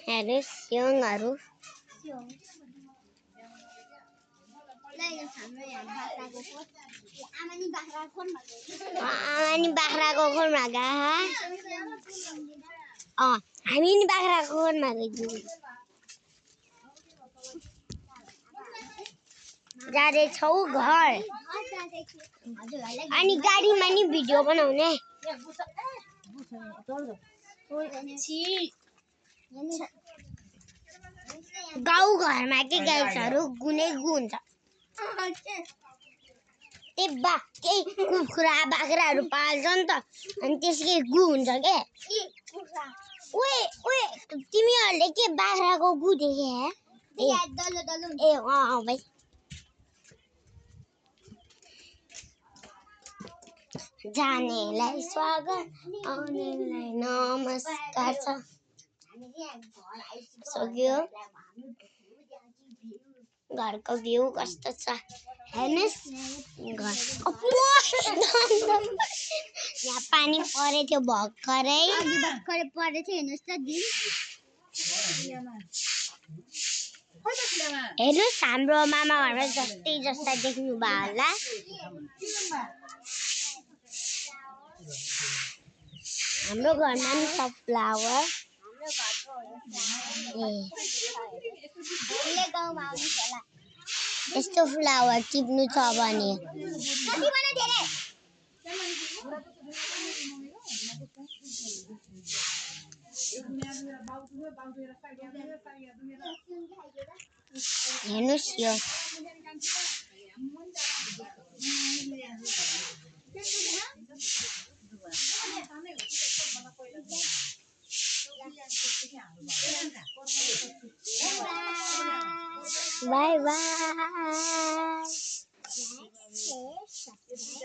हेर्नुहोस् स्योङहरू आमानी बाख्राको खोरमा गए हामी नि बाख्राको खोरमा गइदिउँ जाँदैछौ घर अनि गाडीमा नि भिडियो बनाउने गाउँ घरमा के गाईहरू गुनै गु हुन्छ केही कुखुरा बाख्राहरू पाल्छ नि त अनि त्यसकै गु हुन्छ के ओए तिमीहरूले के बाख्राको गु देखे भाइ जानेलाई स्वागत आउनेलाई नमस्कार छ सक्यो घरको भ्यू कस्तो छ हेर्नुस् घर यहाँ पानी परेको थियो भर्खरै परेको थियो हेर्नुस् त दिन हेर्नुस् हाम्रो मामा घरमा जस्तै देख्नु भयो होला हाम्रो घरमा नि छ फ्लावर यस्तो फ्लावर टिप्नु छ भने हेर्नुस् यो बाय बाय